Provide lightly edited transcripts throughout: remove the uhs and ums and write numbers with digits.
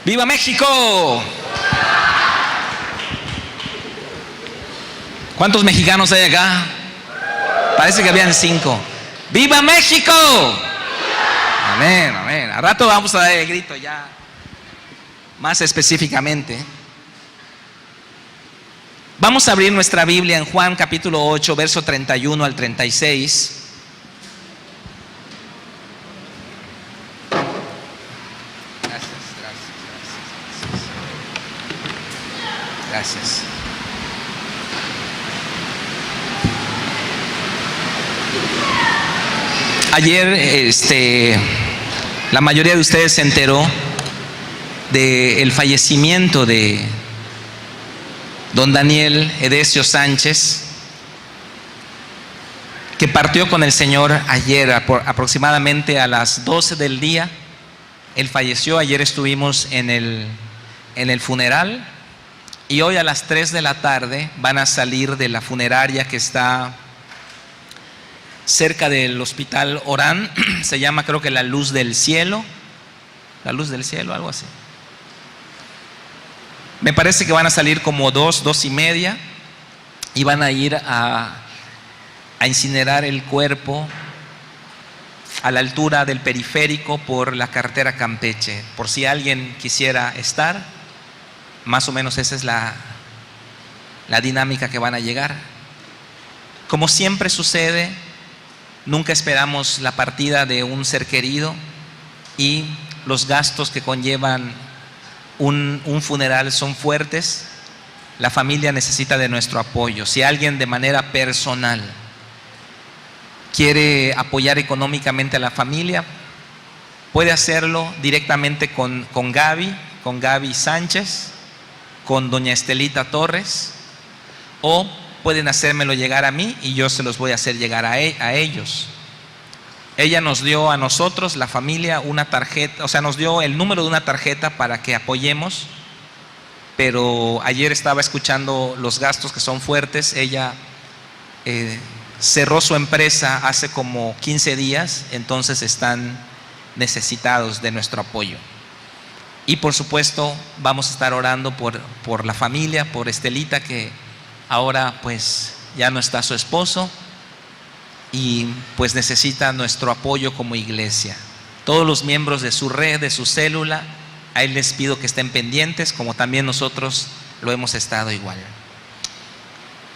¡Viva México! ¿Cuántos mexicanos hay acá? Parece que habían 5. ¡Viva México! Amén, amén. A rato vamos a dar el grito ya más específicamente. Vamos a abrir nuestra Biblia en Juan capítulo 8, verso 31 al 36. Gracias. Ayer, la mayoría de ustedes se enteró del fallecimiento de don Daniel Edesio Sánchez, que partió con el Señor ayer aproximadamente a las 12 del día. Él falleció. Ayer estuvimos en el funeral. Y hoy a las 3 de la tarde van a salir de la funeraria que está cerca del hospital Orán. Se llama, creo que, La Luz del Cielo. La Luz del Cielo, algo así. Me parece que van a salir como 2:30 y van a ir a incinerar el cuerpo a la altura del periférico por la carretera Campeche. Por si alguien quisiera estar. Más o menos esa es la dinámica que van a llegar. Como siempre sucede, nunca esperamos la partida de un ser querido y los gastos que conllevan un funeral son fuertes. La familia necesita de nuestro apoyo. Si alguien de manera personal quiere apoyar económicamente a la familia, puede hacerlo directamente con Gaby Sánchez, con doña Estelita Torres, o pueden hacérmelo llegar a mí y yo se los voy a hacer llegar a ellos. Ella nos dio a nosotros, la familia, una tarjeta, o sea, nos dio el número de una tarjeta para que apoyemos, pero ayer estaba escuchando los gastos que son fuertes. Ella cerró su empresa hace como 15 días, entonces están necesitados de nuestro apoyo. Y por supuesto vamos a estar orando por la familia, por Estelita, que ahora pues ya no está su esposo y pues necesita nuestro apoyo como iglesia. Todos los miembros de su red, de su célula, a él les pido que estén pendientes, como también nosotros lo hemos estado igual.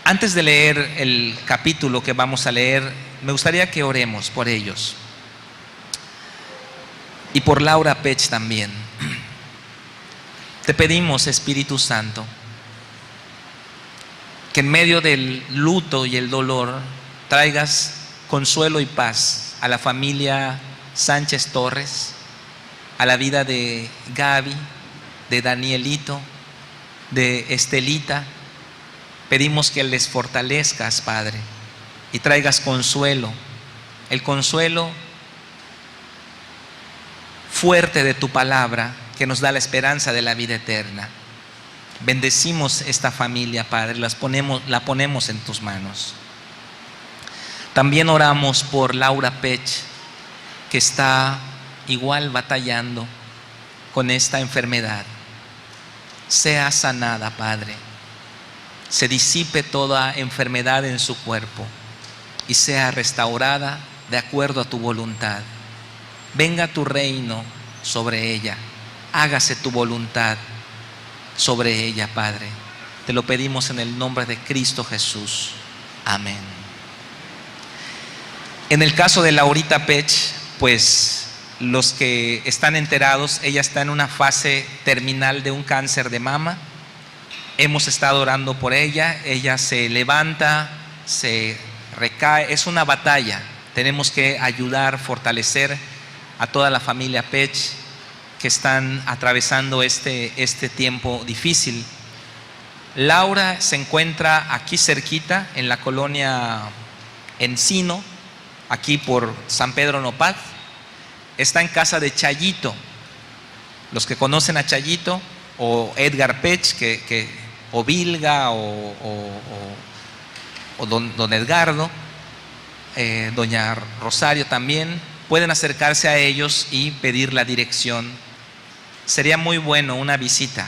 Antes de leer el capítulo que vamos a leer, me gustaría que oremos por ellos y por Laura Pech también. Te pedimos, Espíritu Santo, que en medio del luto y el dolor traigas consuelo y paz a la familia Sánchez Torres, a la vida de Gaby, de Danielito, de Estelita. Pedimos que les fortalezcas, Padre, y traigas consuelo, el consuelo fuerte de tu palabra, que nos da la esperanza de la vida eterna. Bendecimos esta familia, Padre, la ponemos en tus manos. También oramos por Laura Pech, que está igual batallando con esta enfermedad. Sea sanada, Padre. Se disipe toda enfermedad en su cuerpo y sea restaurada de acuerdo a tu voluntad. Venga tu reino sobre ella. Hágase tu voluntad sobre ella, Padre. Te lo pedimos en el nombre de Cristo Jesús. Amén. En el caso de Laurita Pech, pues los que están enterados, ella está en una fase terminal de un cáncer de mama. Hemos estado orando por ella. Ella se levanta, se recae. Es una batalla. Tenemos que ayudar, fortalecer a toda la familia Pech que están atravesando este tiempo difícil. Laura se encuentra aquí cerquita, en la colonia Encino, aquí por San Pedro Nopal. Está en casa de Chayito. Los que conocen a Chayito, o Edgar Pech, o Vilga, o don Edgardo, doña Rosario también, pueden acercarse a ellos y pedir la dirección sería muy bueno una visita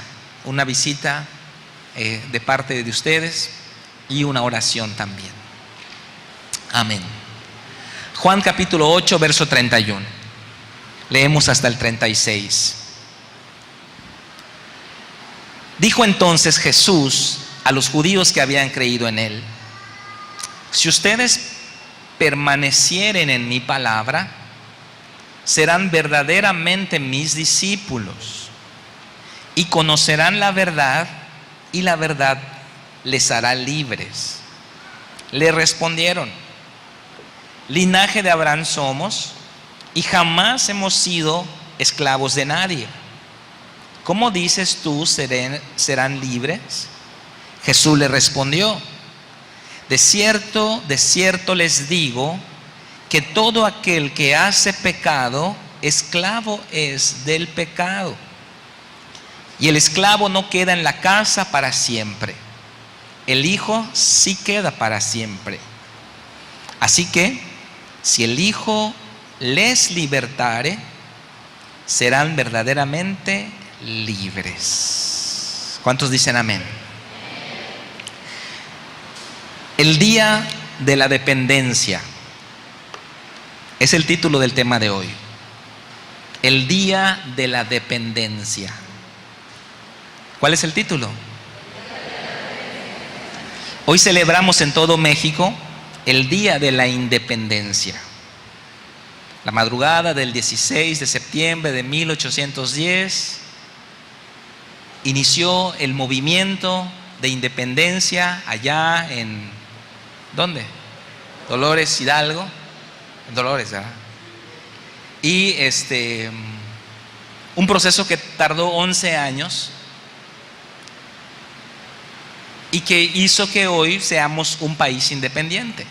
de parte de ustedes y una oración también. Amén. Juan capítulo 8, verso 31. Leemos hasta el 36. Dijo entonces Jesús a los judíos que habían creído en él: si ustedes permanecieren en mi palabra, serán verdaderamente mis discípulos y conocerán la verdad, y la verdad les hará libres. Le respondieron: linaje de Abraham somos y jamás hemos sido esclavos de nadie. ¿Cómo dices tú serán libres? Jesús le respondió: de cierto les digo que todo aquel que hace pecado, esclavo es del pecado. Y el esclavo no queda en la casa para siempre, el Hijo sí queda para siempre. Así que, si el Hijo les libertare, serán verdaderamente libres. ¿Cuántos dicen amén? El día de la dependencia es el título del tema de hoy. El día de la dependencia. ¿Cuál es el título? Hoy celebramos en todo México el Día de la Independencia. La madrugada del 16 de septiembre de 1810 inició el movimiento de independencia allá en, ¿dónde? Dolores Hidalgo, en Dolores, ¿verdad? Y un proceso que tardó 11 años y que hizo que hoy seamos un país independiente.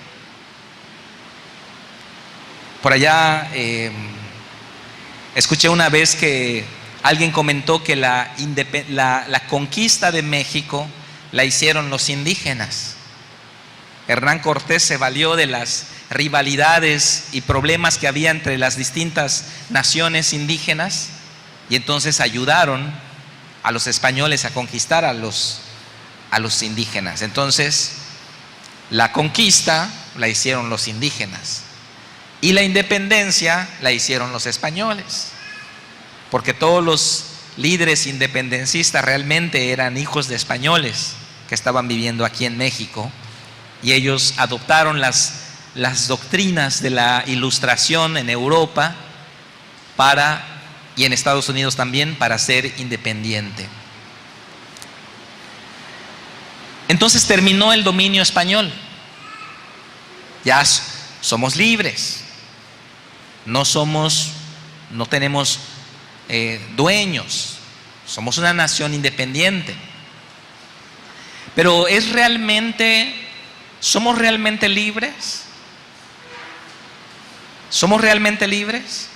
Por allá escuché una vez que alguien comentó que la conquista de México la hicieron los indígenas. Hernán Cortés se valió de las rivalidades y problemas que había entre las distintas naciones indígenas y entonces ayudaron a los españoles a conquistar a los indígenas. Entonces, la conquista la hicieron los indígenas y la independencia la hicieron los españoles, porque todos los líderes independencistas realmente eran hijos de españoles que estaban viviendo aquí en México, y ellos adoptaron las doctrinas de la Ilustración en Europa y en Estados Unidos también, para ser independiente. Entonces terminó el dominio español. Ya somos libres. No tenemos dueños. Somos una nación independiente. Pero ¿somos realmente libres? ¿Somos realmente libres?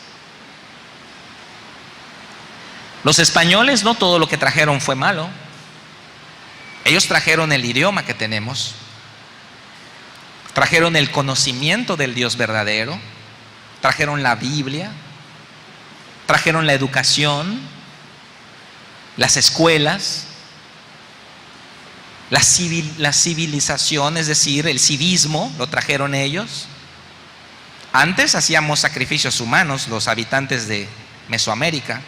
Los españoles, no todo lo que trajeron fue malo. Ellos trajeron el idioma que tenemos, trajeron el conocimiento del Dios verdadero, trajeron la Biblia, trajeron la educación, las escuelas, la civilización, es decir, el civismo, lo trajeron ellos. Antes hacíamos sacrificios humanos los habitantes de Mesoamérica.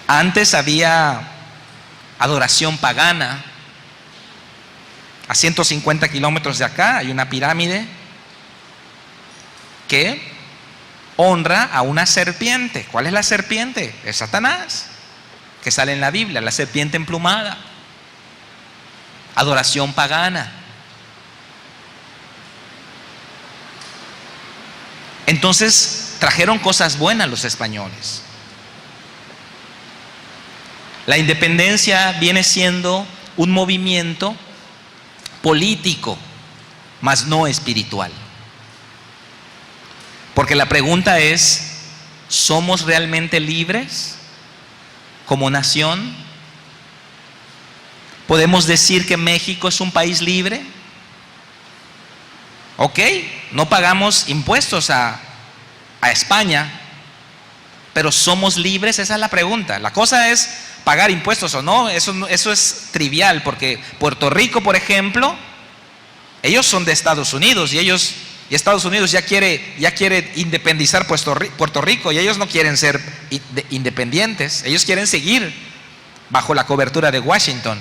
Antes había adoración pagana. A 150 kilómetros de acá hay una pirámide que honra a una serpiente. ¿Cuál es la serpiente? Es Satanás, que sale en la Biblia, la serpiente emplumada. Adoración pagana. Entonces trajeron cosas buenas los españoles. La independencia viene siendo un movimiento político, mas no espiritual. Porque la pregunta es: ¿somos realmente libres como nación? ¿Podemos decir que México es un país libre? Ok, no pagamos impuestos a España, Pero ¿somos libres? Esa es la pregunta. La cosa es pagar impuestos o no. Eso es trivial, porque Puerto Rico, por ejemplo, ellos son de Estados Unidos y Estados Unidos ya quiere independizar Puerto Rico, y ellos no quieren ser independientes, ellos quieren seguir bajo la cobertura de Washington.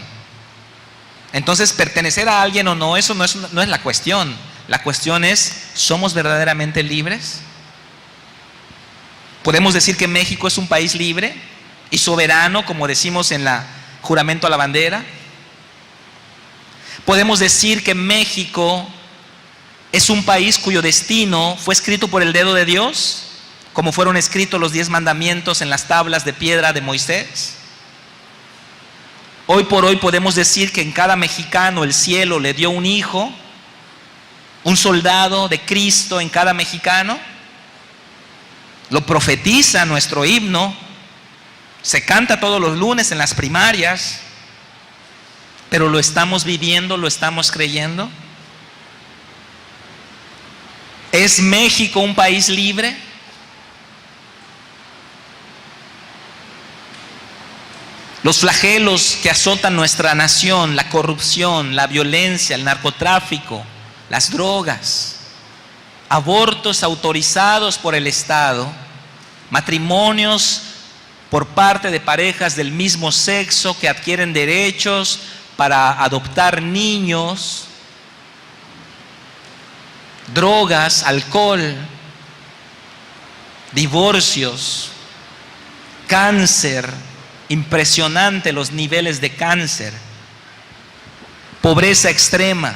Entonces, pertenecer a alguien o no, eso no es la cuestión. La cuestión es, ¿somos verdaderamente libres? ¿Podemos decir que México es un país libre y soberano, como decimos en la juramento a la bandera? ¿Podemos decir que México es un país cuyo destino fue escrito por el dedo de Dios, como fueron escritos los 10 mandamientos en las tablas de piedra de Moisés? Hoy por hoy podemos decir que en cada mexicano el cielo le dio un hijo, un soldado de Cristo en cada mexicano. Lo profetiza nuestro himno, se canta todos los lunes en las primarias, pero ¿lo estamos viviendo? ¿Lo estamos creyendo? ¿Es México un país libre? Los flagelos que azotan nuestra nación, la corrupción, la violencia, el narcotráfico, las drogas, abortos autorizados por el Estado, matrimonios por parte de parejas del mismo sexo que adquieren derechos para adoptar niños, drogas, alcohol, divorcios, cáncer, impresionante los niveles de cáncer, pobreza extrema.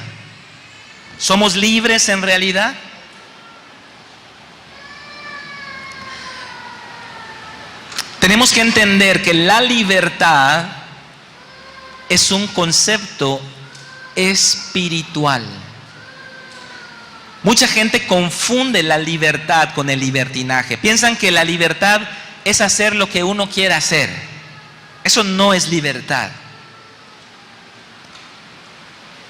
¿Somos libres en realidad? Tenemos que entender que la libertad es un concepto espiritual. Mucha gente confunde la libertad con el libertinaje. Piensan que la libertad es hacer lo que uno quiera hacer. Eso no es libertad.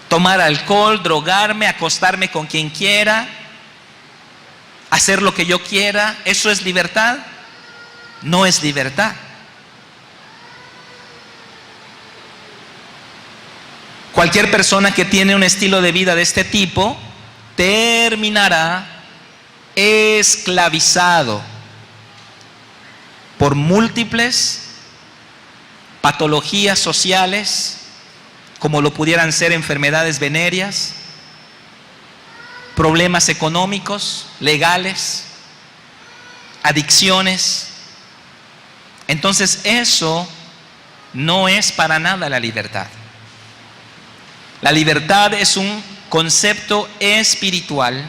Tomar alcohol, drogarme, acostarme con quien quiera, hacer lo que yo quiera, ¿eso es libertad? No es libertad. Cualquier persona que tiene un estilo de vida de este tipo terminará esclavizado por múltiples patologías sociales, como lo pudieran ser enfermedades venéreas, problemas económicos, legales, adicciones. Entonces eso no es para nada la libertad. La libertad es un concepto espiritual.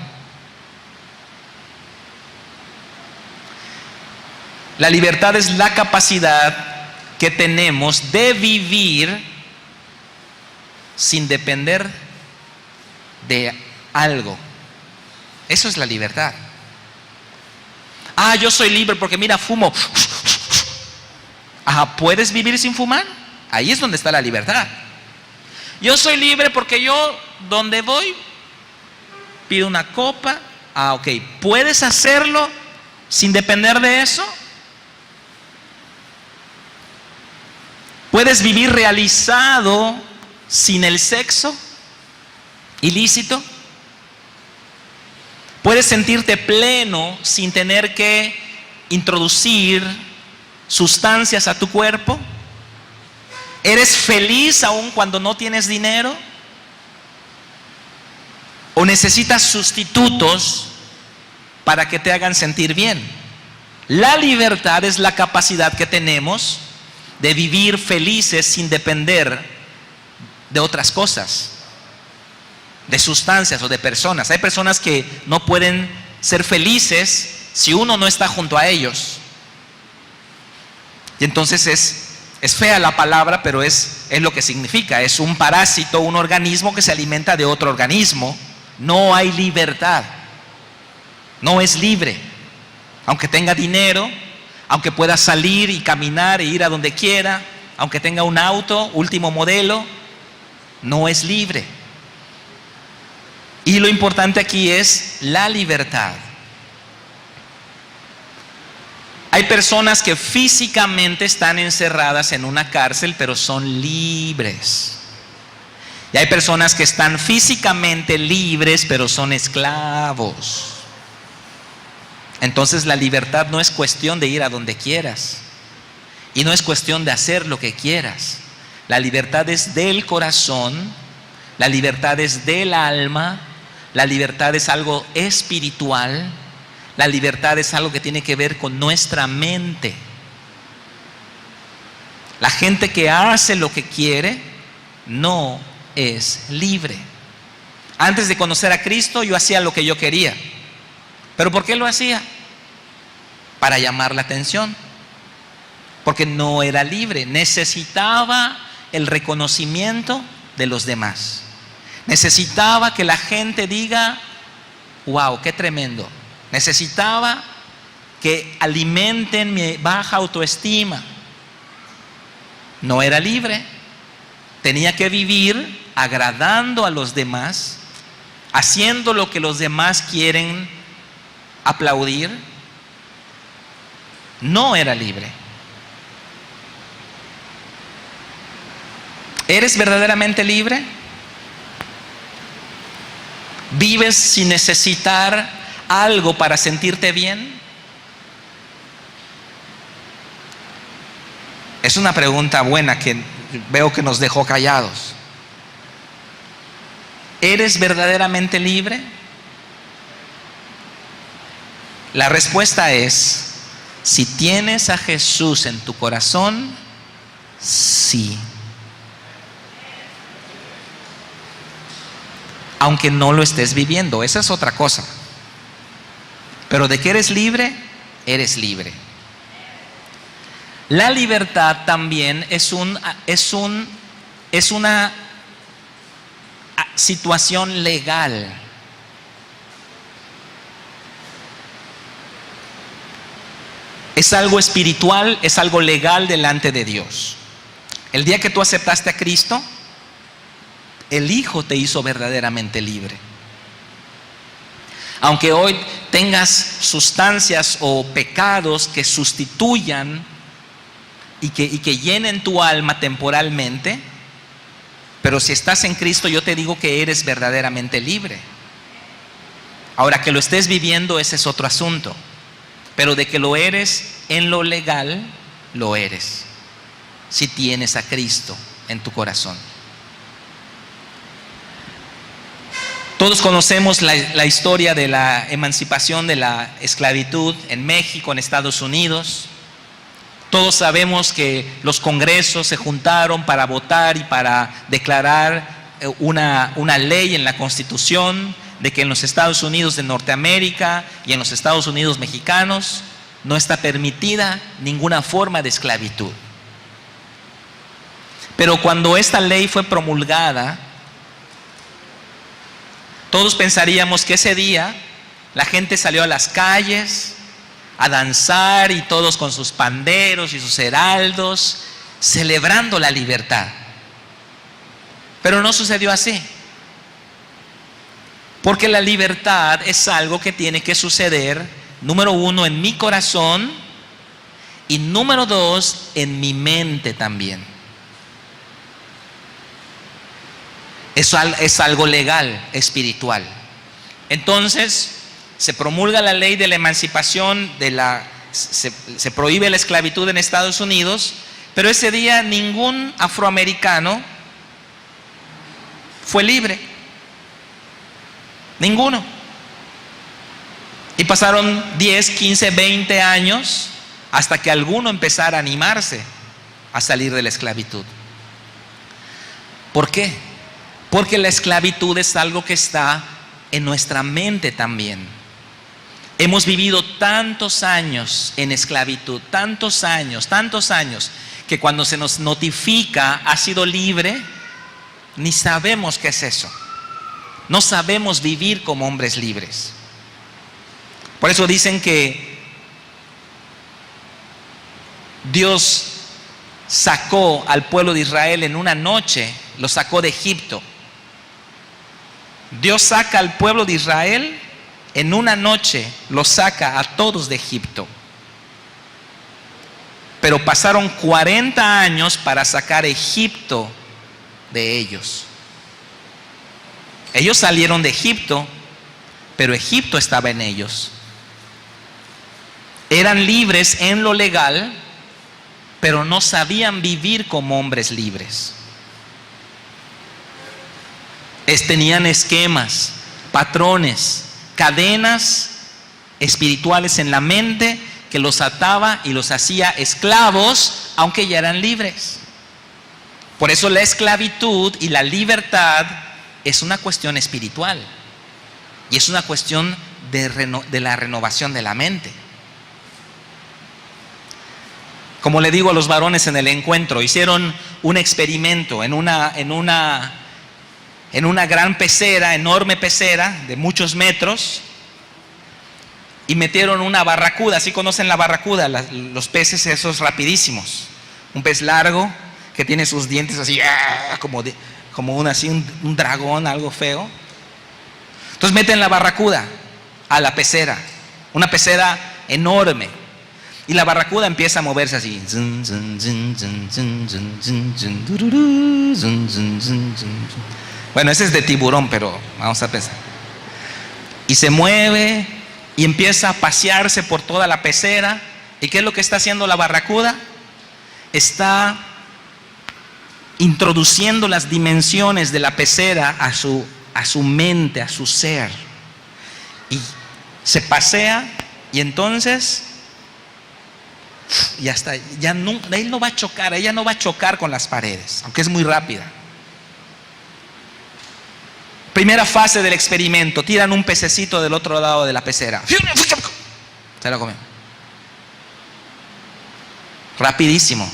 La libertad es la capacidad que tenemos de vivir sin depender de algo. Eso es la libertad. Yo soy libre porque mira, fumo. ¿Puedes vivir sin fumar? Ahí es donde está la libertad. Yo soy libre porque yo, donde voy, pido una copa. Ok. ¿Puedes hacerlo sin depender de eso? ¿Puedes vivir realizado sin el sexo ilícito? ¿Puedes sentirte pleno sin tener que introducir sustancias a tu cuerpo? ¿Eres feliz aún cuando no tienes dinero? ¿O necesitas sustitutos para que te hagan sentir bien? La libertad es la capacidad que tenemos de vivir felices sin depender de otras cosas, de sustancias o de personas. Hay personas que no pueden ser felices si uno no está junto a ellos. Y entonces es fea la palabra, pero es lo que significa. Es un parásito, un organismo que se alimenta de otro organismo. No hay libertad. No es libre. Aunque tenga dinero, aunque pueda salir y caminar e ir a donde quiera, aunque tenga un auto, último modelo, no es libre. Y lo importante aquí es la libertad. Hay personas que físicamente están encerradas en una cárcel, pero son libres. Y hay personas que están físicamente libres, pero son esclavos. Entonces la libertad no es cuestión de ir a donde quieras. Y no es cuestión de hacer lo que quieras. La libertad es del corazón, la libertad es del alma, la libertad es algo espiritual, la libertad es algo que tiene que ver con nuestra mente. La gente que hace lo que quiere no es libre. Antes de conocer a Cristo yo hacía lo que yo quería. ¿Pero por qué lo hacía? Para llamar la atención. Porque no era libre, necesitaba el reconocimiento de los demás. Necesitaba que la gente diga, wow, qué tremendo. Necesitaba que alimenten mi baja autoestima. No era libre, tenía que vivir agradando a los demás, haciendo lo que los demás quieren aplaudir. No era libre. ¿Eres verdaderamente libre? ¿Vives sin necesitar algo para sentirte bien? Es una pregunta buena que veo que nos dejó callados. ¿Eres verdaderamente libre? La respuesta es, si tienes a Jesús en tu corazón, sí. Aunque no lo estés viviendo, esa es otra cosa. Pero de que eres libre, eres libre. La libertad también es una situación legal. Es algo espiritual, es algo legal delante de Dios. El día que tú aceptaste a Cristo, el Hijo te hizo verdaderamente libre. Aunque hoy tengas sustancias o pecados que sustituyan y que llenen tu alma temporalmente, pero si estás en Cristo, yo te digo que eres verdaderamente libre. Ahora, que lo estés viviendo, ese es otro asunto. Pero de que lo eres en lo legal, lo eres. Si tienes a Cristo en tu corazón. Todos conocemos la historia de la emancipación de la esclavitud en México, en Estados Unidos. Todos sabemos que los congresos se juntaron para votar y para declarar una ley en la Constitución de que en los Estados Unidos de Norteamérica y en los Estados Unidos mexicanos no está permitida ninguna forma de esclavitud. Pero cuando esta ley fue promulgada, todos pensaríamos que ese día la gente salió a las calles a danzar y todos con sus panderos y sus heraldos, celebrando la libertad. Pero no sucedió así. Porque la libertad es algo que tiene que suceder, número uno, en mi corazón y número dos, en mi mente también. Eso es algo legal, espiritual. Entonces, se promulga la ley de la emancipación, se prohíbe la esclavitud en Estados Unidos, pero ese día ningún afroamericano fue libre. Ninguno. Y pasaron 10, 15, 20 años hasta que alguno empezara a animarse a salir de la esclavitud. ¿Por qué? Porque la esclavitud es algo que está en nuestra mente también. Hemos vivido tantos años en esclavitud, tantos años, que cuando se nos notifica ha sido libre, ni sabemos qué es eso. No sabemos vivir como hombres libres. Por eso dicen que Dios sacó al pueblo de Israel en una noche, lo sacó de Egipto. Dios saca al pueblo de Israel en una noche, lo saca a todos de Egipto. pero pasaron 40 años para sacar Egipto de ellos. Ellos salieron de Egipto, pero Egipto estaba en ellos. Eran libres en lo legal, pero no sabían vivir como hombres libres. Tenían esquemas, patrones, cadenas espirituales en la mente que los ataba y los hacía esclavos, aunque ya eran libres. Por eso la esclavitud y la libertad es una cuestión espiritual y es una cuestión de la renovación de la mente. Como le digo a los varones en el encuentro, hicieron un experimento en una gran pecera, enorme pecera de muchos metros, y metieron una barracuda. ¿Sí conocen la barracuda? Los peces esos rapidísimos. Un pez largo que tiene sus dientes así, como un dragón, algo feo. Entonces meten la barracuda a la pecera, una pecera enorme, y la barracuda empieza a moverse así. Bueno, ese es de tiburón, pero vamos a pensar. Y se mueve y empieza a pasearse por toda la pecera. ¿Y qué es lo que está haciendo la barracuda? Está introduciendo las dimensiones de la pecera a su mente, a su ser. Y se pasea, y entonces ya está, él no va a chocar, ella no va a chocar con las paredes, aunque es muy rápida. Primera fase del experimento: tiran un pececito del otro lado de la pecera, se lo comió rapidísimo.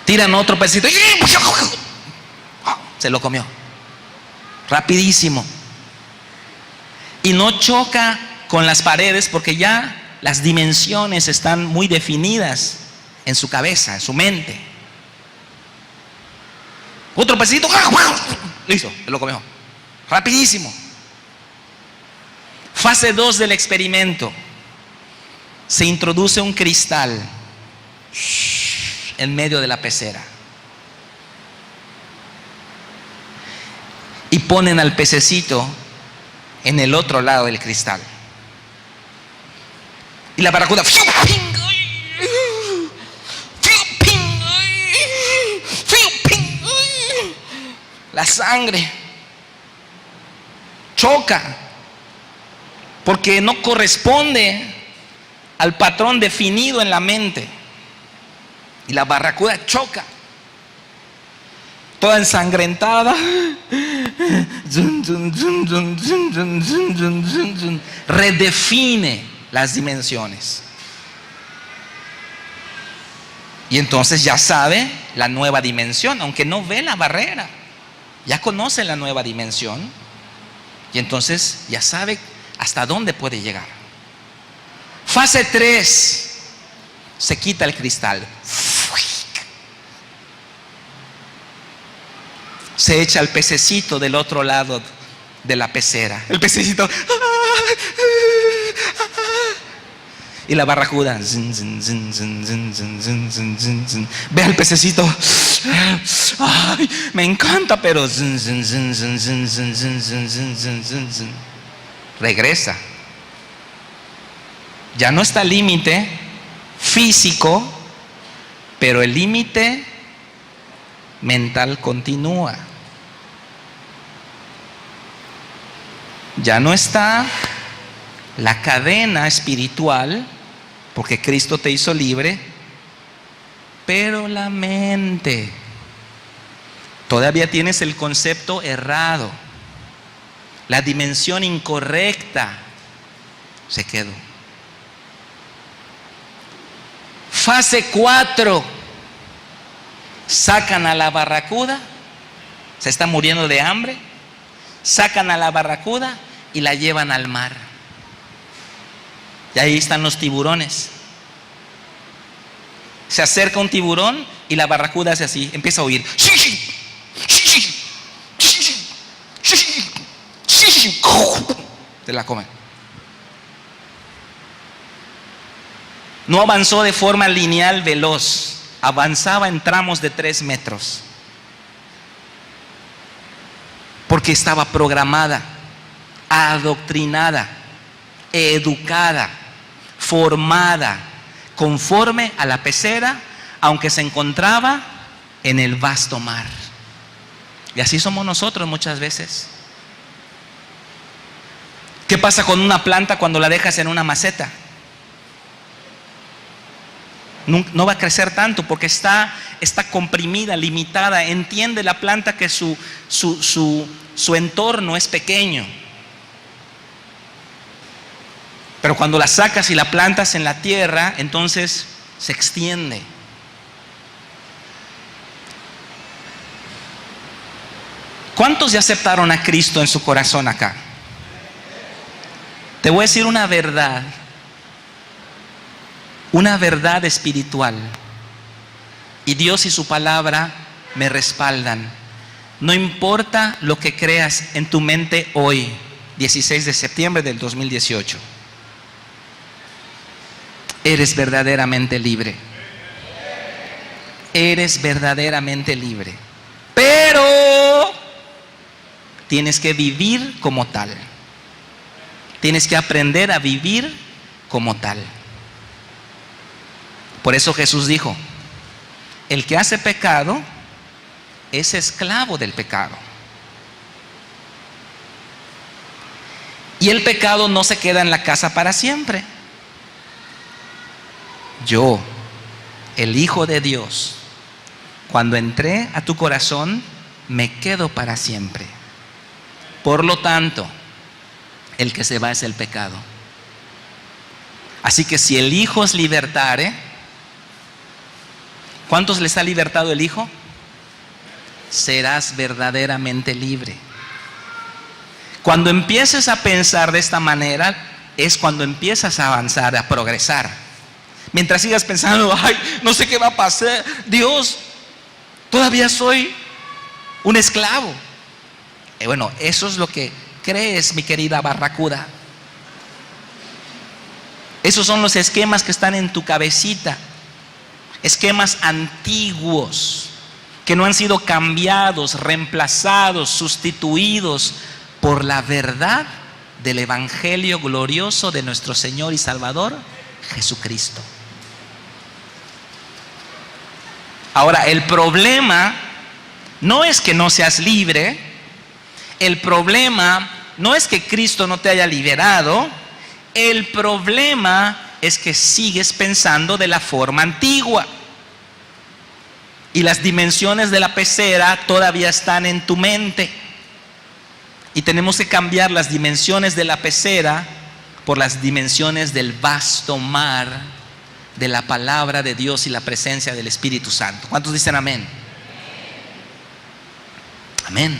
Tiran otro pececito, se lo comió rapidísimo. Y no choca con las paredes porque ya las dimensiones están muy definidas en su cabeza, en su mente. Otro pececito, listo, se lo comió rapidísimo. Fase 2 del experimento: se introduce un cristal en medio de la pecera y ponen al pececito en el otro lado del cristal, y la barracuda la sangre choca porque no corresponde al patrón definido en la mente, y la barracuda choca toda ensangrentada, redefine las dimensiones, y entonces ya sabe la nueva dimensión, aunque no ve la barrera, ya conoce la nueva dimensión, y entonces ya sabe hasta dónde puede llegar. Fase 3: se quita el cristal, se echa el pececito del otro lado de la pecera, el pececito, y la barracuda ve al pececito, ay, me encanta, pero regresa. Ya no está el límite físico, pero el límite mental continúa. Ya no está la cadena espiritual, porque Cristo te hizo libre, pero la mente, todavía tienes el concepto errado, la dimensión incorrecta se quedó. Fase 4: sacan a la barracuda, se está muriendo de hambre, sacan a la barracuda y la llevan al mar. Y ahí están los tiburones. Se acerca un tiburón y la barracuda hace así, empieza a oír, se la comen. No avanzó de forma lineal veloz, avanzaba en tramos de 3 metros. Porque estaba programada, adoctrinada, educada, formada, conforme a la pecera, aunque se encontraba en el vasto mar. Y así somos nosotros muchas veces. ¿Qué pasa con una planta cuando la dejas en una maceta? No va a crecer tanto porque está comprimida, limitada. Entiende la planta que su entorno es pequeño. Pero cuando la sacas y la plantas en la tierra, entonces se extiende. ¿Cuántos ya aceptaron a Cristo en su corazón acá? Te voy a decir una verdad espiritual, y Dios y su palabra me respaldan. No importa lo que creas en tu mente hoy, 16 de septiembre del 2018, eres verdaderamente libre. Eres verdaderamente libre. Pero tienes que vivir como tal. Tienes que aprender a vivir como tal. Por eso Jesús dijo: el que hace pecado es esclavo del pecado. Y el pecado no se queda en la casa para siempre. Yo, el Hijo de Dios, cuando entré a tu corazón, me quedo para siempre. Por lo tanto, el que se va es el pecado. Así que si el Hijo os libertare, ¿cuántos les ha libertado el Hijo? Serás verdaderamente libre. Cuando empieces a pensar de esta manera, es cuando empiezas a avanzar, a progresar. Mientras sigas pensando, ay, no sé qué va a pasar, Dios, todavía soy un esclavo. Bueno, eso es lo que crees, mi querida barracuda. Esos son los esquemas que están en tu cabecita. Esquemas antiguos que no han sido cambiados, reemplazados, sustituidos por la verdad del evangelio glorioso de nuestro Señor y Salvador Jesucristo. Ahora, el problema no es que no seas libre. El problema no es que Cristo no te haya liberado. El problema es que sigues pensando de la forma antigua. Y las dimensiones de la pecera todavía están en tu mente. Y tenemos que cambiar las dimensiones de la pecera por las dimensiones del vasto mar de la palabra de Dios y la presencia del Espíritu Santo. ¿Cuántos dicen amén? Amén.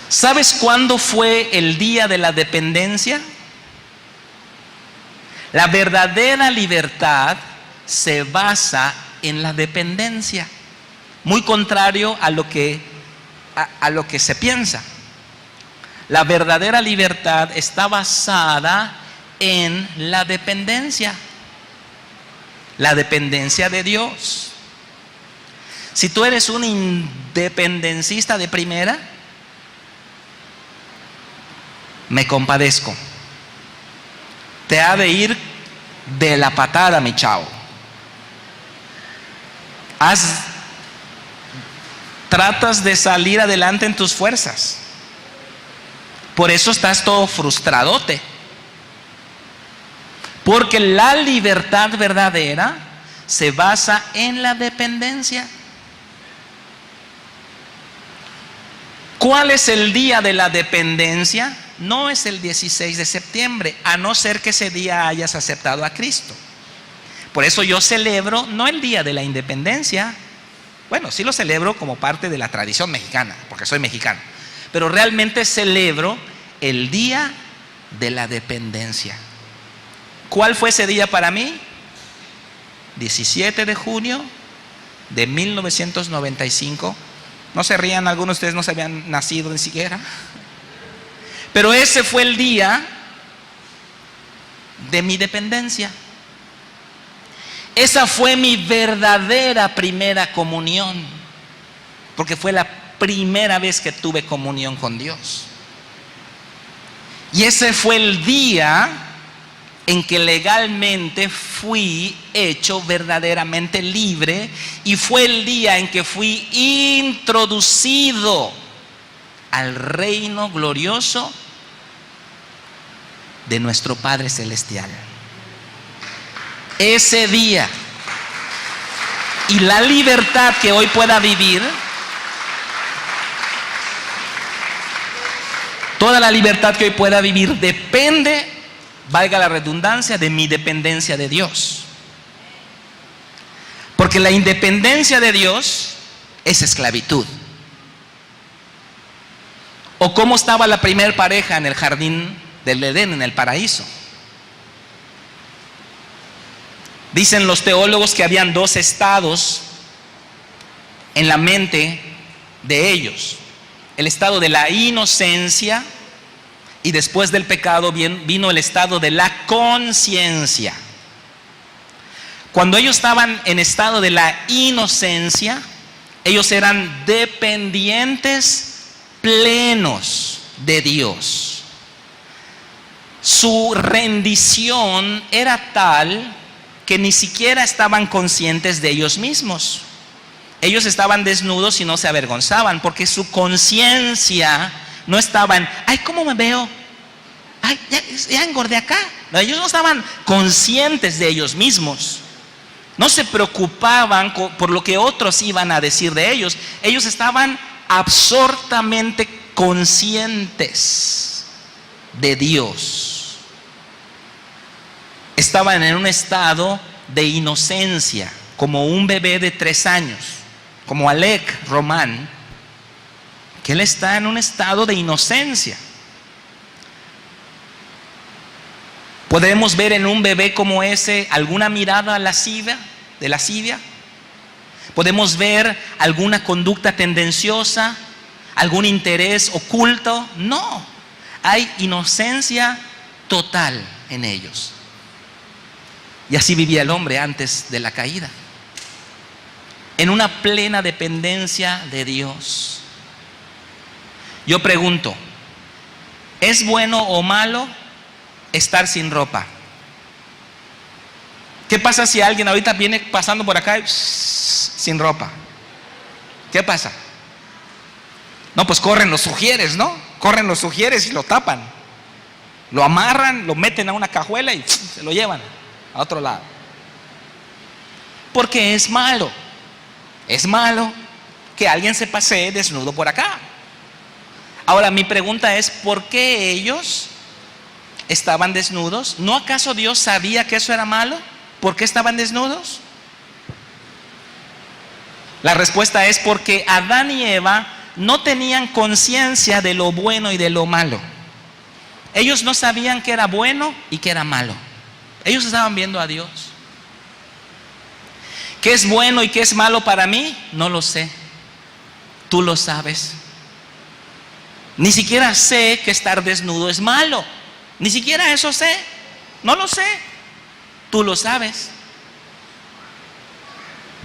¿Sabes cuándo fue el día de la dependencia? La verdadera libertad se basa en la dependencia, muy contrario a lo que se piensa. La verdadera libertad está basada en la dependencia de Dios. Si tú eres un independencista de primera, me compadezco. Te ha de ir de la patada, mi chavo. Tratas de salir adelante en tus fuerzas. Por eso estás todo frustradote. Porque la libertad verdadera se basa en la dependencia. ¿Cuál es el día de la dependencia? No es el 16 de septiembre, a no ser que ese día hayas aceptado a Cristo. Por eso yo celebro no el día de la independencia. Bueno, sí lo celebro como parte de la tradición mexicana, porque soy mexicano. Pero realmente celebro el día de la dependencia. ¿Cuál fue ese día para mí? 17 de junio de 1995. No se rían, algunos de ustedes no se habían nacido ni siquiera. Pero ese fue el día de mi dependencia. Esa fue mi verdadera primera comunión, porque fue la primera vez que tuve comunión con Dios. Y ese fue el día en que legalmente fui hecho verdaderamente libre, y fue el día en que fui introducido al reino glorioso de nuestro Padre Celestial. Ese día. Y la libertad que hoy pueda vivir, toda la libertad que hoy pueda vivir depende, valga la redundancia, de mi dependencia de Dios. Porque la independencia de Dios es esclavitud. ¿O cómo estaba la primer pareja en el jardín del Edén, en el paraíso? Dicen los teólogos que habían dos estados en la mente de ellos: el estado de la inocencia, y después del pecado vino el estado de la conciencia. Cuando ellos estaban en estado de la inocencia, ellos eran dependientes plenos de Dios. Su rendición era tal que ni siquiera estaban conscientes de ellos mismos. Ellos estaban desnudos y no se avergonzaban, porque su conciencia no estaba en, ay, ¿cómo me veo? Ay, ya engordé acá. No, ellos no estaban conscientes de ellos mismos. No se preocupaban por lo que otros iban a decir de ellos. Ellos estaban absortamente conscientes de Dios. Estaban en un estado de inocencia, como un bebé de 3 años, como Alec Román, que él está en un estado de inocencia. ¿Podemos ver en un bebé como ese alguna mirada lasciva, de lascivia? ¿Podemos ver alguna conducta tendenciosa, algún interés oculto? No, hay inocencia total en ellos. Y así vivía el hombre antes de la caída, en una plena dependencia de Dios. Yo pregunto, ¿es bueno o malo estar sin ropa? ¿Qué pasa si alguien ahorita viene pasando por acá y sin ropa? ¿Qué pasa? No, pues corren los sugieres, ¿no? Corren los sugieres y lo tapan, lo amarran, lo meten a una cajuela y se lo llevan a otro lado. Porque es malo que alguien se pasee desnudo por acá. Ahora mi pregunta es, ¿por qué ellos estaban desnudos? ¿No acaso Dios sabía que eso era malo? ¿Por qué estaban desnudos? La respuesta es porque Adán y Eva no tenían conciencia de lo bueno y de lo malo. Ellos no sabían qué era bueno y qué era malo. Ellos estaban viendo a Dios. ¿Qué es bueno y qué es malo para mí? No lo sé. Tú lo sabes. Ni siquiera sé que estar desnudo es malo. Ni siquiera eso sé. No lo sé. Tú lo sabes.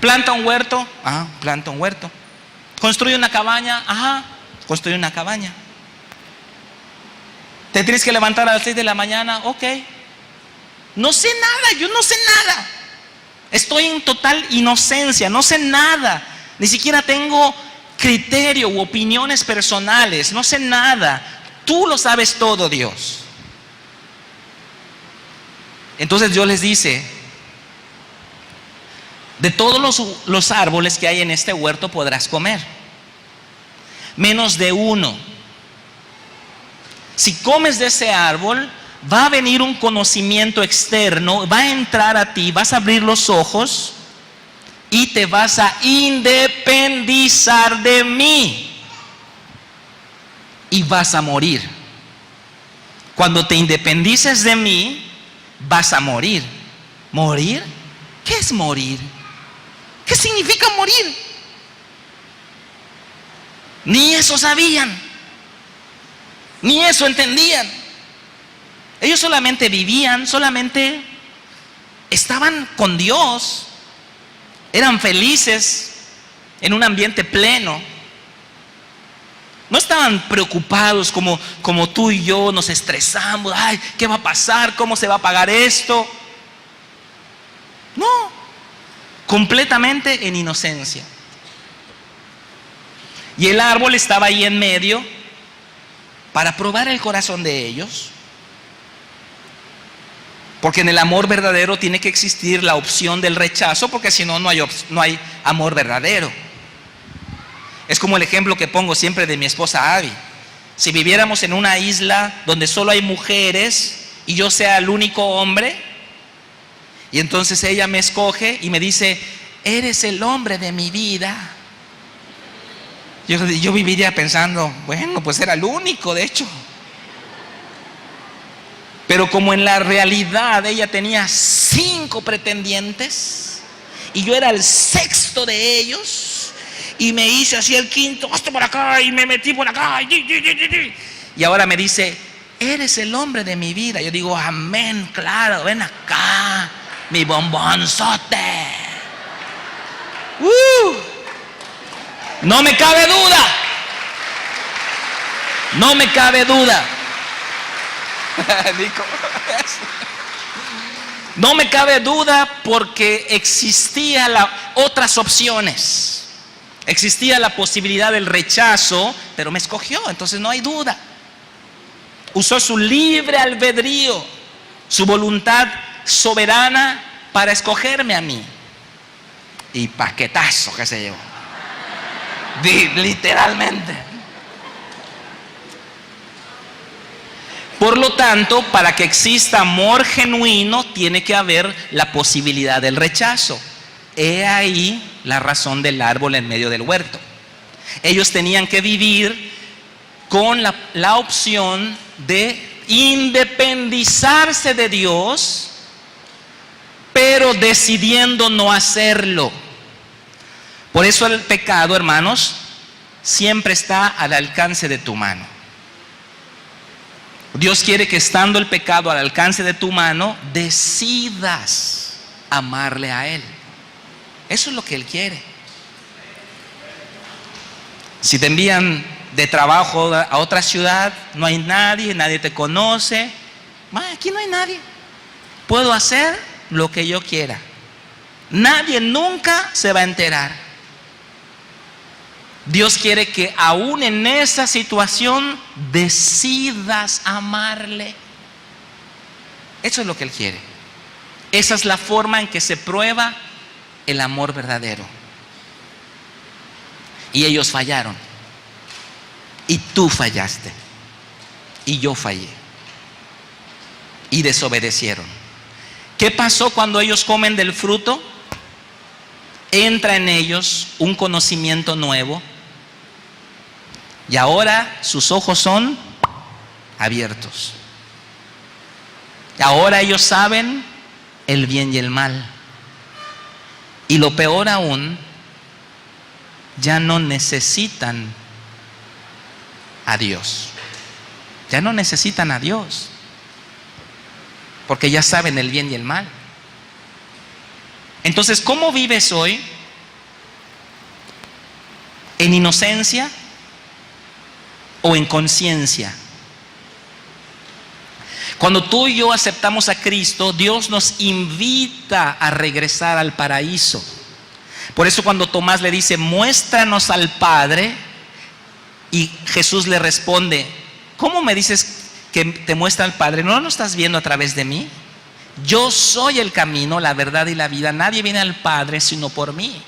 Planta un huerto. Ah, planta un huerto. Construye una cabaña. Ajá, construye una cabaña. ¿Te tienes que levantar a las 6 de la mañana? Ok. No sé nada, yo no sé nada. Estoy en total inocencia, no sé nada. Ni siquiera tengo criterio u opiniones personales, no sé nada. Tú lo sabes todo, Dios. Entonces Dios les dice, de todos los árboles que hay en este huerto podrás comer, menos de uno. Si comes de ese árbol, va a venir un conocimiento externo, va a entrar a ti, vas a abrir los ojos y te vas a independizar de mí y vas a morir. Cuando te independices de mí, vas a morir. ¿Morir? ¿Qué es morir? ¿Qué significa morir? Ni eso sabían, ni eso entendían. Ellos solamente vivían, solamente estaban con Dios, eran felices en un ambiente pleno. No estaban preocupados como tú y yo nos estresamos. Ay, ¿qué va a pasar? ¿Cómo se va a pagar esto? No, completamente en inocencia. Y el árbol estaba ahí en medio para probar el corazón de ellos. Porque en el amor verdadero tiene que existir la opción del rechazo, porque si no, no hay amor verdadero. Es como el ejemplo que pongo siempre de mi esposa Abby. Si viviéramos en una isla donde solo hay mujeres y yo sea el único hombre, y entonces ella me escoge y me dice, eres el hombre de mi vida, yo viviría pensando, bueno, pues era el único, de hecho. Pero como en la realidad ella tenía 5 pretendientes y yo era el 6º de ellos, y me hice así el 5º, hasta por acá, y me metí por acá, y ahora me dice, eres el hombre de mi vida. Yo digo, amén, claro, ven acá, mi bombonzote. No me cabe duda. No me cabe duda. No me cabe duda, porque existían otras opciones. Existía la posibilidad del rechazo, pero me escogió, entonces no hay duda. Usó su libre albedrío, su voluntad soberana para escogerme a mí. Y paquetazo que se llevó. Literalmente. Por lo tanto, para que exista amor genuino, tiene que haber la posibilidad del rechazo. He ahí la razón del árbol en medio del huerto. Ellos tenían que vivir con la opción de independizarse de Dios, pero decidiendo no hacerlo. Por eso el pecado, hermanos, siempre está al alcance de tu mano. Dios quiere que, estando el pecado al alcance de tu mano, decidas amarle a Él. Eso es lo que Él quiere. Si te envían de trabajo a otra ciudad, no hay nadie, nadie te conoce. Aquí no hay nadie. Puedo hacer lo que yo quiera. Nadie nunca se va a enterar. Dios quiere que aún en esa situación decidas amarle. Eso es lo que Él quiere. Esa es la forma en que se prueba el amor verdadero. Y ellos fallaron. Y tú fallaste. Y yo fallé. Y desobedecieron. ¿Qué pasó cuando ellos comen del fruto? Entra en ellos un conocimiento nuevo. Y ahora sus ojos son abiertos. Y ahora ellos saben el bien y el mal. Y lo peor aún, ya no necesitan a Dios. Ya no necesitan a Dios, porque ya saben el bien y el mal. Entonces, ¿cómo vives hoy? ¿En inocencia o en conciencia? Cuando tú y yo aceptamos a Cristo, Dios nos invita a regresar al paraíso. Por eso cuando Tomás le dice, muéstranos al Padre, y Jesús le responde, ¿cómo me dices que te muestra al Padre? ¿No lo estás viendo a través de mí? Yo soy el camino, la verdad y la vida. Nadie viene al Padre sino por mí.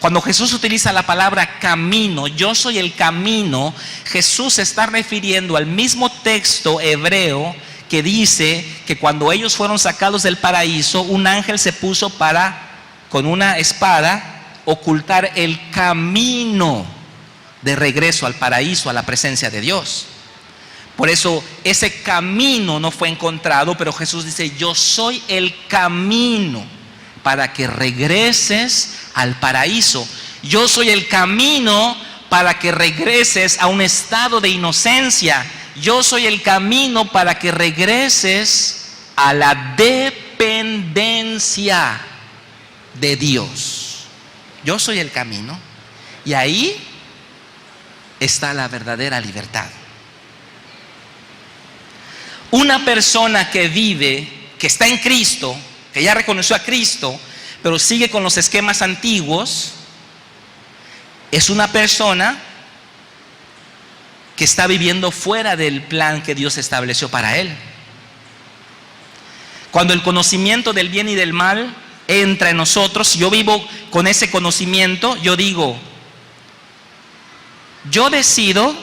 Cuando Jesús utiliza la palabra camino, yo soy el camino, Jesús se está refiriendo al mismo texto hebreo que dice que cuando ellos fueron sacados del paraíso, un ángel se puso para, con una espada, ocultar el camino de regreso al paraíso, a la presencia de Dios. Por eso ese camino no fue encontrado, pero Jesús dice, yo soy el camino para que regreses al paraíso. Yo soy el camino para que regreses a un estado de inocencia. yo soy el camino para que regreses a la dependencia de Dios. Yo soy el camino. Y ahí está la verdadera libertad. Una persona que vive, que está en Cristo, que ya reconoció a Cristo, pero sigue con los esquemas antiguos, es una persona que está viviendo fuera del plan que Dios estableció para él. Cuando el conocimiento del bien y del mal entra en nosotros, yo vivo con ese conocimiento, yo digo, yo decido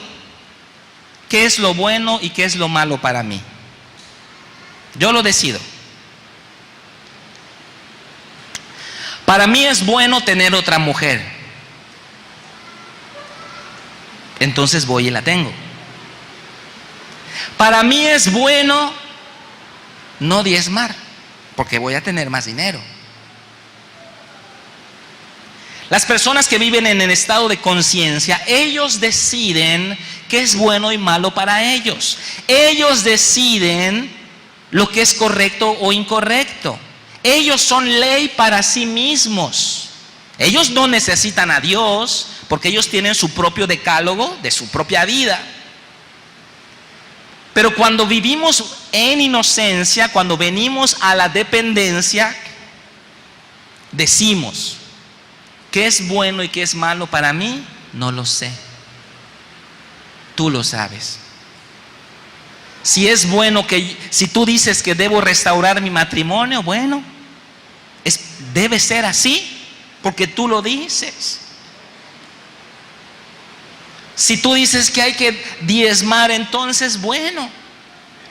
qué es lo bueno y qué es lo malo para mí. Yo lo decido. Para mí es bueno tener otra mujer. Entonces voy y la tengo. Para mí es bueno no diezmar, porque voy a tener más dinero. Las personas que viven en el estado de conciencia, ellos deciden qué es bueno y malo para ellos. Ellos deciden lo que es correcto o incorrecto. Ellos son ley para sí mismos. Ellos no necesitan a Dios porque ellos tienen su propio decálogo de su propia vida. Pero cuando vivimos en inocencia, cuando venimos a la dependencia, decimos, ¿qué es bueno y qué es malo para mí? No lo sé. Tú lo sabes. Si es bueno si tú dices que debo restaurar mi matrimonio, bueno, debe ser así, porque tú lo dices. Si tú dices que hay que diezmar, entonces bueno,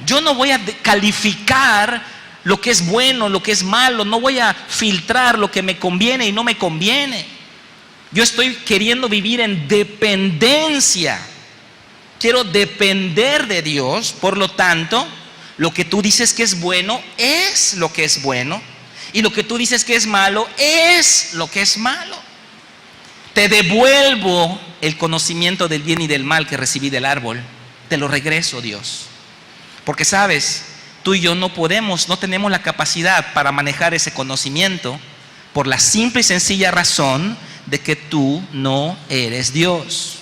yo no voy a calificar lo que es bueno, lo que es malo, no voy a filtrar lo que me conviene y no me conviene. Yo estoy queriendo vivir en dependencia. Quiero depender de Dios, por lo tanto, lo que tú dices que es bueno es lo que es bueno, y lo que tú dices que es malo es lo que es malo. Te devuelvo el conocimiento del bien y del mal que recibí del árbol. Te lo regreso, Dios. Porque sabes, tú y yo no tenemos la capacidad para manejar ese conocimiento por la simple y sencilla razón de que tú no eres Dios.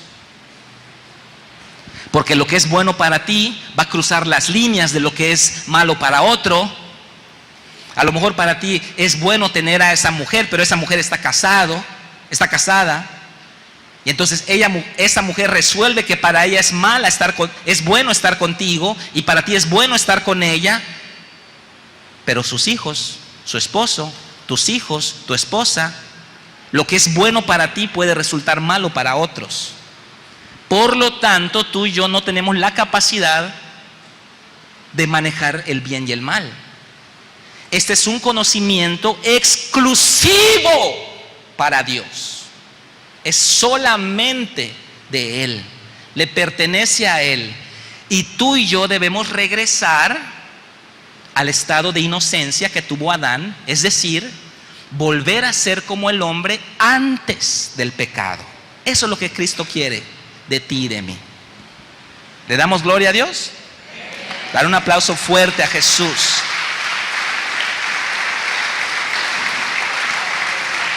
Porque lo que es bueno para ti va a cruzar las líneas de lo que es malo para otro. A lo mejor para ti es bueno tener a esa mujer, pero esa mujer está casada. Y entonces esa mujer resuelve que para ella es bueno estar contigo, y para ti es bueno estar con ella. Pero sus hijos, su esposo, tus hijos, tu esposa, lo que es bueno para ti puede resultar malo para otros. Por lo tanto, tú y yo no tenemos la capacidad de manejar el bien y el mal. Este es un conocimiento exclusivo para Dios. Es solamente de Él. Le pertenece a Él. Y tú y yo debemos regresar al estado de inocencia que tuvo Adán. Es decir, volver a ser como el hombre antes del pecado. Eso es lo que Cristo quiere de ti y de mí. ¿Le damos gloria a Dios? Dar un aplauso fuerte a Jesús.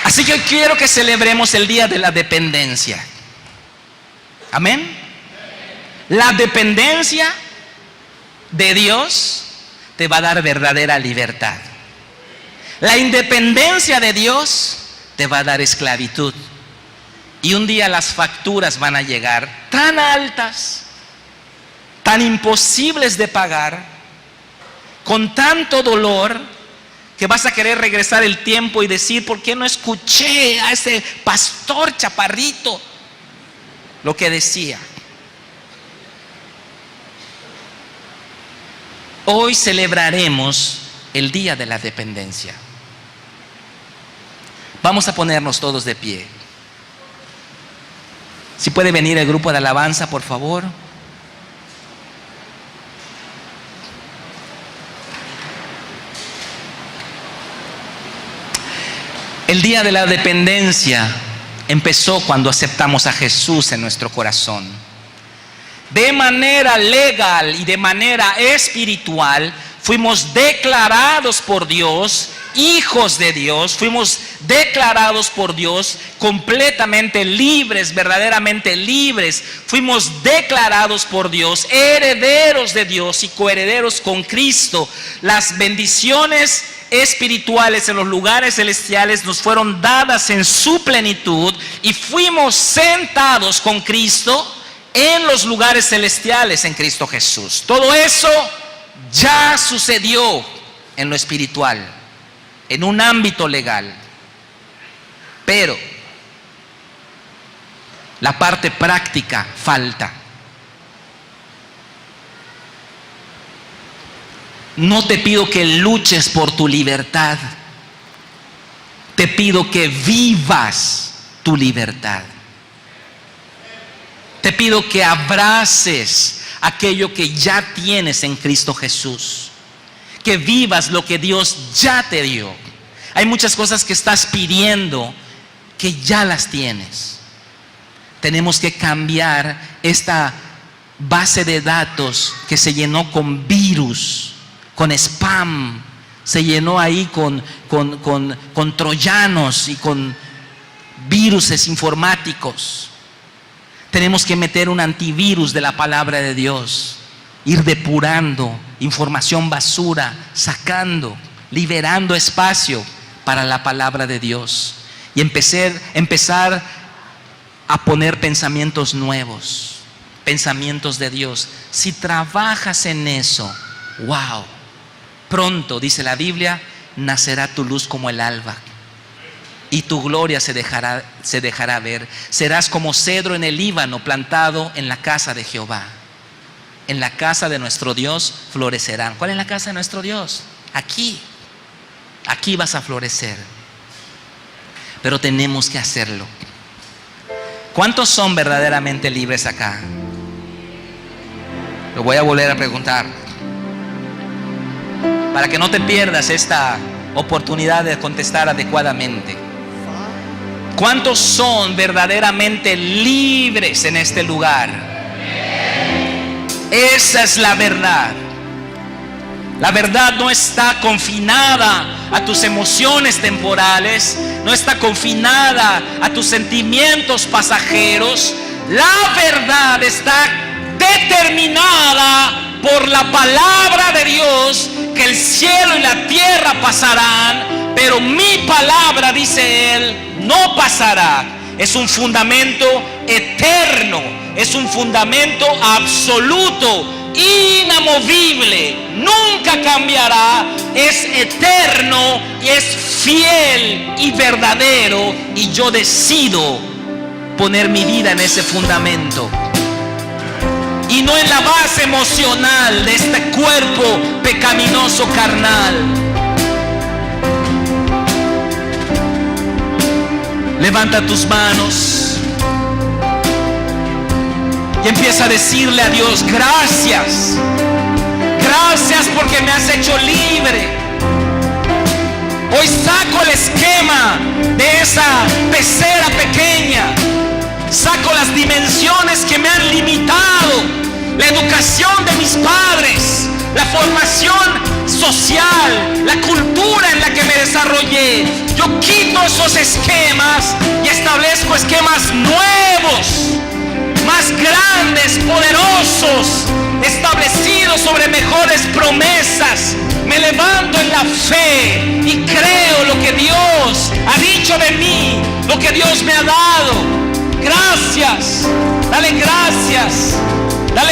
Así que quiero que celebremos el día de la dependencia. Amén. La dependencia de Dios te va a dar verdadera libertad. La independencia de Dios te va a dar esclavitud. Y un día las facturas van a llegar tan altas, tan imposibles de pagar, con tanto dolor, que vas a querer regresar el tiempo y decir, ¿por qué no escuché a ese pastor chaparrito lo que decía? Hoy celebraremos el día de la dependencia. Vamos a ponernos todos de pie. Si puede venir el grupo de alabanza, por favor. El día de la dependencia empezó cuando aceptamos a Jesús en nuestro corazón. de manera legal y de manera espiritual, fuimos declarados por Dios hijos de Dios, fuimos declarados por Dios completamente libres, verdaderamente libres. Fuimos declarados por Dios herederos de Dios y coherederos con Cristo. Las bendiciones espirituales en los lugares celestiales nos fueron dadas en su plenitud y fuimos sentados con Cristo en los lugares celestiales en Cristo Jesús. Todo eso ya sucedió en lo espiritual, en un ámbito legal. Pero la parte práctica falta. No te pido que luches por tu libertad. Te pido que vivas tu libertad. Te pido que abraces aquello que ya tienes en Cristo Jesús. Que vivas lo que Dios ya te dio. Hay muchas cosas que estás pidiendo que ya las tienes. Tenemos que cambiar esta base de datos que se llenó con virus, con spam, se llenó ahí con troyanos y con viruses informáticos. Tenemos que meter un antivirus de la palabra de Dios, ir depurando información basura, sacando, liberando espacio para la palabra de Dios y empezar a poner pensamientos nuevos, pensamientos de Dios. Si trabajas en eso, wow, pronto, dice la Biblia, nacerá tu luz como el alba y tu gloria se dejará ver. Serás como cedro en el Líbano, plantado en la casa de Jehová. En la casa de nuestro Dios florecerán. ¿Cuál es la casa de nuestro Dios? Aquí vas a florecer. Pero tenemos que hacerlo. ¿Cuántos son verdaderamente libres acá? Lo voy a volver a preguntar, para que no te pierdas esta oportunidad de contestar adecuadamente. ¿Cuántos son verdaderamente libres en este lugar? Esa es la verdad. La verdad no está confinada a tus emociones temporales, no está confinada a tus sentimientos pasajeros. La verdad está determinada por la palabra de Dios, que el cielo y la tierra pasarán, pero mi palabra, dice Él, no pasará. Es un fundamento eterno, es un fundamento absoluto, inamovible, nunca cambiará, es eterno y es fiel y verdadero, y yo decido poner mi vida en ese fundamento y no en la base emocional de este cuerpo pecaminoso carnal. Levanta tus manos y empieza a decirle a Dios: gracias, gracias porque me has hecho libre. Hoy saco el esquema de esa pecera pequeña, saco las dimensiones que me han limitado, la educación de mis padres, la formación social, la cultura en la que me desarrollé. Yo quito esos esquemas y establezco esquemas nuevos, más grandes, poderosos, establecidos sobre mejores promesas. Me levanto en la fe y creo lo que Dios ha dicho de mí, lo que Dios me ha dado. Gracias, dale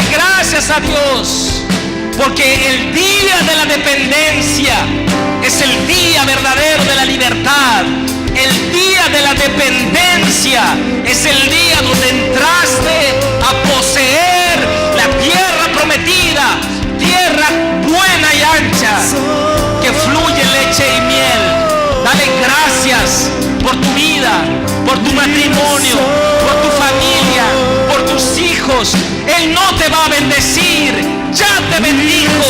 gracias a Dios, porque el día de la dependencia es el día verdadero de la libertad. El día de la dependencia es el día donde entraste a poseer la tierra prometida, tierra buena y ancha, que fluye leche y miel. Dale gracias por tu vida, por tu matrimonio, por tu familia, por tus hijos. Él no te va a bendecir, ya te bendijo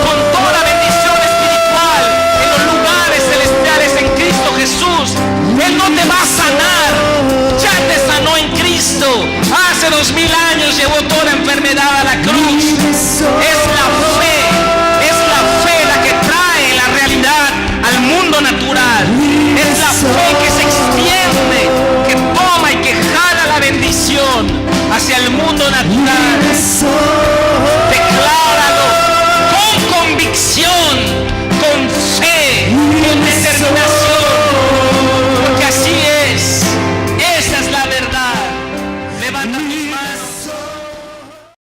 con toda bendición espiritual en los lugares celestiales en Cristo Jesús. Él no te va a sanar, ya te sanó en Cristo. Hace 2000 años llevó toda enfermedad soy